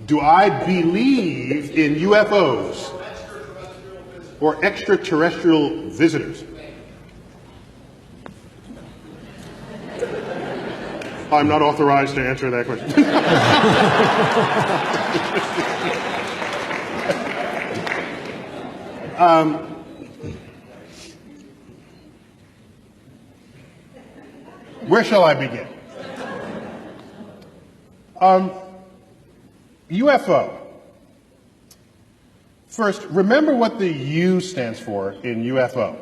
Do I believe in UFOs or extraterrestrial visitors? I'm not authorized to answer that question. Where shall I begin? UFO. First, remember what the U stands for in UFO.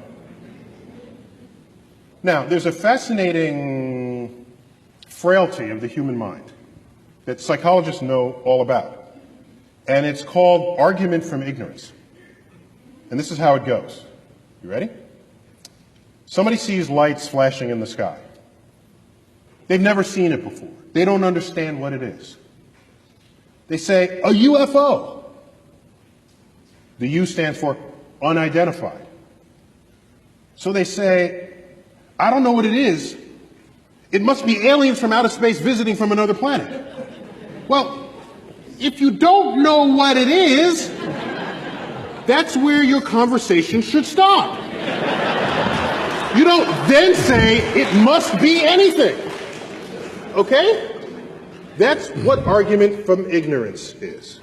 Now, there's a fascinating frailty of the human mind that psychologists know all about, and it's called argument from ignorance. And this is how it goes. You ready? Somebody sees lights flashing in the sky. They've never seen it before. They don't understand what it is. They say, a UFO. The U stands for unidentified. So they say, I don't know what it is. It must be aliens from outer space visiting from another planet. Well, if you don't know what it is, that's where your conversation should stop. You don't then say, it must be anything. Okay? That's what argument from ignorance is.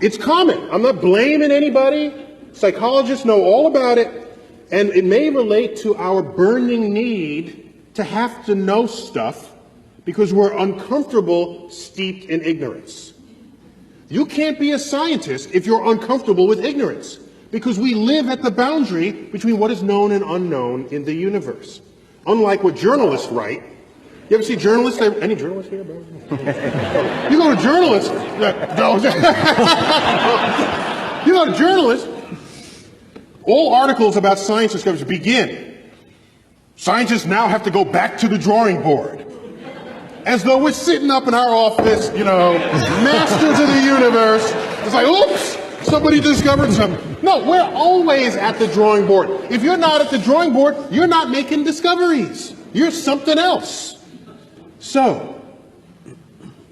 It's common. I'm not blaming anybody. Psychologists know all about it, and it may relate to our burning need to have to know stuff because we're uncomfortable, steeped in ignorance. You can't be a scientist if you're uncomfortable with ignorance, because we live at the boundary between what is known and unknown in the universe. Unlike what journalists write. You ever see journalists? Any journalists here? You go to journalists. You go to journalists. All articles about science discoveries begin. Scientists now have to go back to the drawing board. As though we're sitting up in our office, you know, masters of the universe. It's like, oops, somebody discovered something. No, we're always at the drawing board. If you're not at the drawing board, you're not making discoveries. You're something else. So,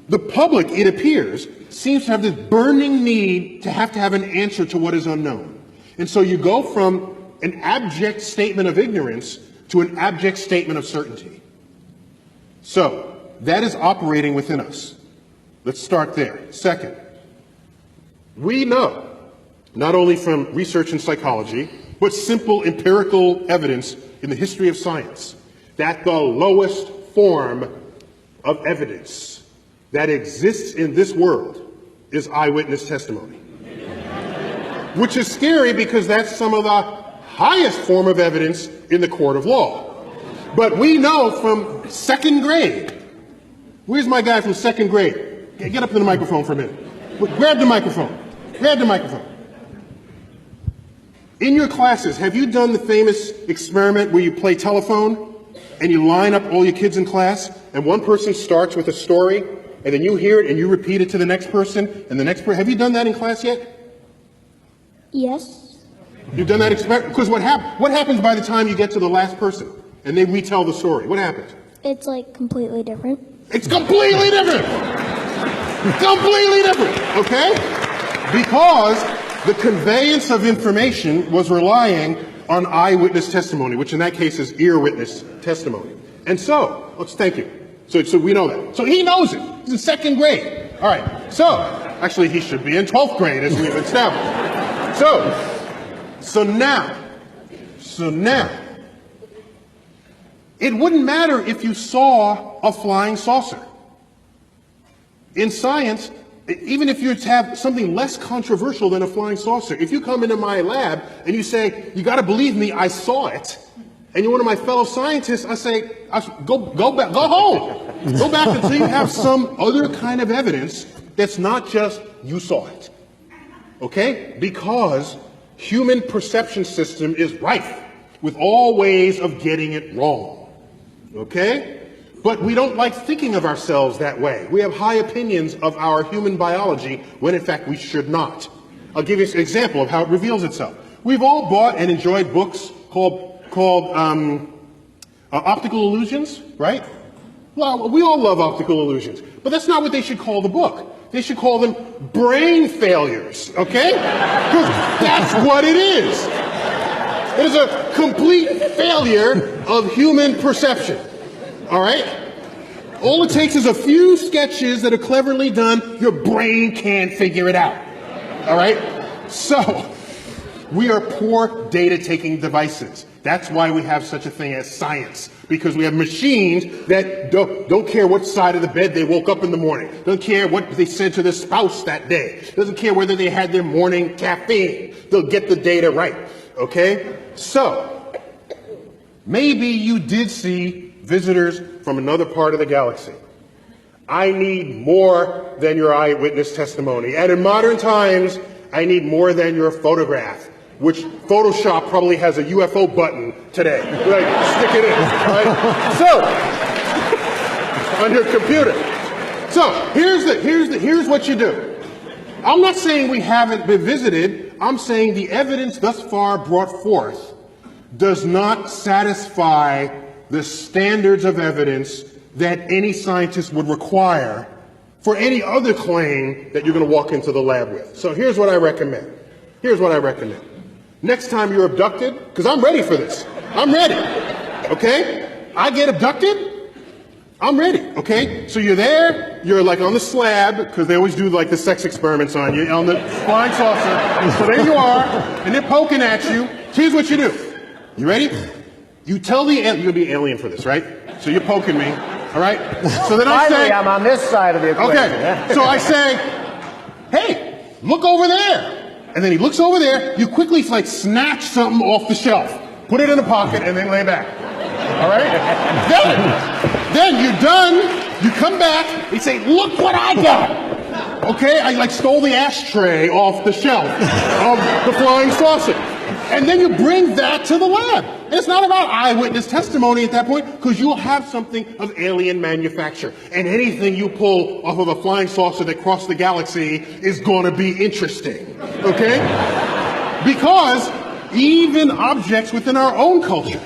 the public, it appears, seems to have this burning need to have an answer to what is unknown. And so you go from an abject statement of ignorance to an abject statement of certainty. So, that is operating within us. Let's start there. Second, we know, not only from research in psychology, but simple empirical evidence in the history of science, that the lowest form of evidence that exists in this world is eyewitness testimony. Which is scary because that's some of the highest form of evidence in the court of law. But we know from second grade. Where's my guy from second grade? Get up to the microphone for a minute. Grab the microphone. Grab the microphone. In your classes, have you done the famous experiment where you play telephone and you line up all your kids in class and one person starts with a story and then you hear it and you repeat it to the next person and the next person? Have you done that in class yet? Yes. You've done that experiment? Because what happens by the time you get to the last person and they retell the story? What happens? It's like completely different. It's completely different. Completely different. Okay? Because the conveyance of information was relying on eyewitness testimony, which in that case is ear witness testimony. And so, thank you. So we know that. So he knows it. He's in second grade. All right. So, actually he should be in 12th grade as we've established. So now, it wouldn't matter if you saw a flying saucer. In science, even if you have something less controversial than a flying saucer, if you come into my lab and you say, you got to believe me, I saw it, and you're one of my fellow scientists, I say, go back, go home. Go back until you have some other kind of evidence that's not just you saw it. Okay? Because human perception system is rife with all ways of getting it wrong. Okay? But we don't like thinking of ourselves that way. We have high opinions of our human biology when in fact we should not. I'll give you an example of how it reveals itself. We've all bought and enjoyed books called optical illusions, right? Well, we all love optical illusions, but that's not what they should call the book. They should call them brain failures, okay? Because that's what it is. It is a complete failure of human perception, all right? All it takes is a few sketches that are cleverly done. Your brain can't figure it out, all right? So, we are poor data-taking devices. That's why we have such a thing as science, because we have machines that don't care what side of the bed they woke up in the morning, don't care what they said to their spouse that day, doesn't care whether they had their morning caffeine. They'll get the data right, okay? So, maybe you did see visitors from another part of the galaxy. I need more than your eyewitness testimony. And in modern times, I need more than your photograph, which Photoshop probably has a UFO button today. Like, stick it in, right? So, on your computer. So, here's what you do. I'm not saying we haven't been visited. I'm saying the evidence thus far brought forth does not satisfy the standards of evidence that any scientist would require for any other claim that you're going to walk into the lab with. So here's what I recommend. Here's what I recommend. Next time you're abducted, because I'm ready for this. I'm ready. Okay? I get abducted, I'm ready. Okay? So you're there, you're like on the slab, because they always do like the sex experiments on you, on the flying saucer. So there you are, and they're poking at you. Here's what you do. You ready? You tell the alien, you'll be alien for this, right? So you're poking me, all right? So then I say, finally, I'm on this side of the equation. okay. So I say, hey, look over there. And then he looks over there, you quickly like snatch something off the shelf, put it in a pocket, and then lay back. All right? Then you're done, you come back, you say, look what I got. Okay? I like stole the ashtray off the shelf of the flying saucer. And then you bring that to the lab. And it's not about eyewitness testimony at that point, because you'll have something of alien manufacture. And anything you pull off of a flying saucer that crossed the galaxy is going to be interesting. Okay? Because even objects within our own culture.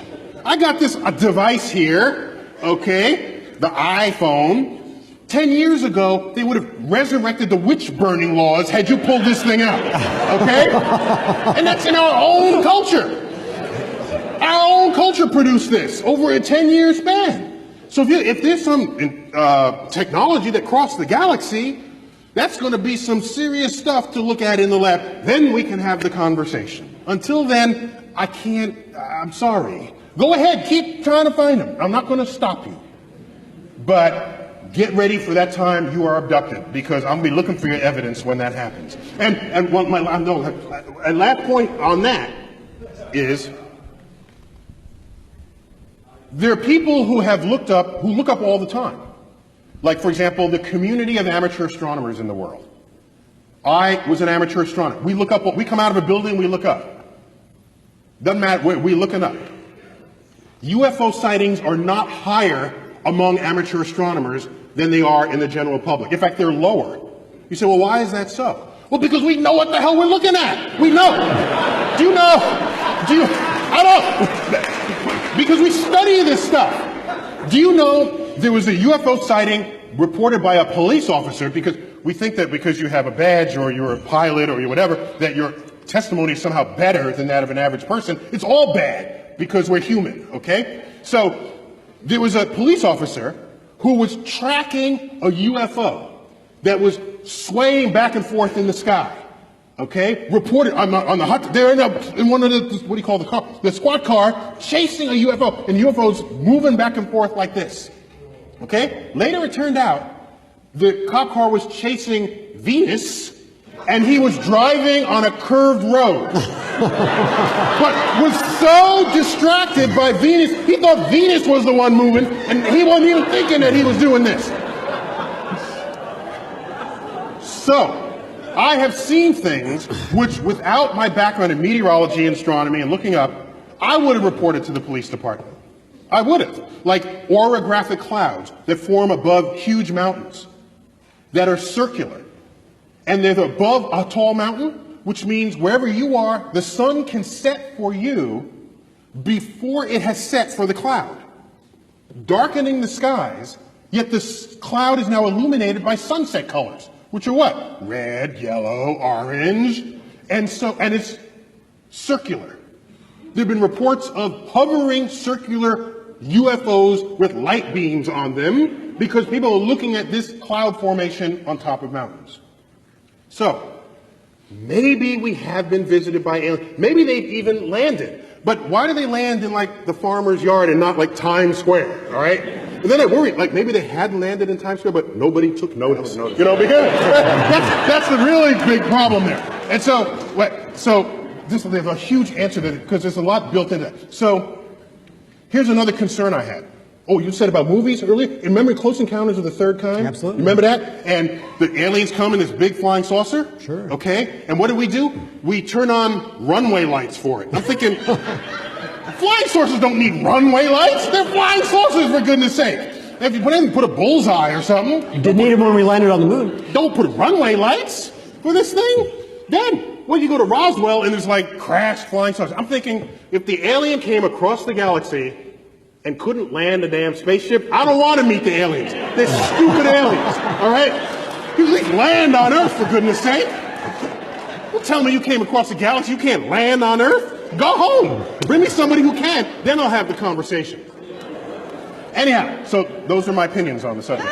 I got this device here, okay, the iPhone. 10 years ago, they would have resurrected the witch-burning laws had you pulled this thing out, okay? And that's in our own culture. Our own culture produced this over a 10-year span. So if there's some technology that crossed the galaxy, that's going to be some serious stuff to look at in the lab. Then we can have the conversation. Until then, I can't, I'm sorry. Go ahead, keep trying to find them. I'm not going to stop you. But get ready for that time you are abducted, because I'm going to be looking for your evidence when that happens. And my last point on that is, there are people who look up all the time. Like, for example, the community of amateur astronomers in the world. I was an amateur astronomer. We come out of a building, we look up. Doesn't matter, we're looking up. UFO sightings are not higher among amateur astronomers than they are in the general public. In fact, they're lower. You say, well, why is that so? Well, because we know what the hell we're looking at. We know. Do you know? I don't. Because we study this stuff. Do you know there was a UFO sighting reported by a police officer, because we think that because you have a badge or you're a pilot or you're whatever, that your testimony is somehow better than that of an average person. It's all bad because we're human, okay? So there was a police officer who was tracking a UFO that was swaying back and forth in the sky. Okay, reported on the hot. They're in one of the, what do you call the car? The squad car, chasing a UFO, and the UFO's moving back and forth like this. Okay. Later, it turned out the cop car was chasing Venus, and he was driving on a curved road, but was so distracted by Venus, he thought Venus was the one moving, and he wasn't even thinking that he was doing this. So, I have seen things which, without my background in meteorology and astronomy and looking up, I would have reported to the police department. I would have. Like orographic clouds that form above huge mountains that are circular. And they're above a tall mountain, which means wherever you are, the sun can set for you before it has set for the cloud, darkening the skies, yet the cloud is now illuminated by sunset colors. which are what? Red, yellow, orange, and it's circular. There have been reports of hovering circular UFOs with light beams on them because people are looking at this cloud formation on top of mountains. So, maybe we have been visited by aliens. Maybe they've even landed. But why do they land in like the farmer's yard and not like Times Square, all right? And then I worry, like maybe they had landed in Times Square, but nobody took notice. You know, because that's the really big problem there. And so there's a huge answer to that because there's a lot built into that. So here's another concern I had. Oh, you said about movies earlier? Remember Close Encounters of the Third Kind? Absolutely. Remember that? And the aliens come in this big flying saucer? Sure. Okay? And what do? We turn on runway lights for it. I'm thinking, flying saucers don't need runway lights. They're flying saucers, for goodness sake. If you put a bullseye or something. Didn't need them when we landed on the moon. Don't put runway lights for this thing. Then, well, you go to Roswell and there's like crashed flying saucers. I'm thinking, if the alien came across the galaxy and couldn't land a damn spaceship, I don't want to meet the aliens. They're stupid aliens, all right? You at least land on Earth, for goodness sake. Don't tell me you came across the galaxy, you can't land on Earth. Go home. Bring me somebody who can, then I'll have the conversation. Anyhow, so those are my opinions on the subject.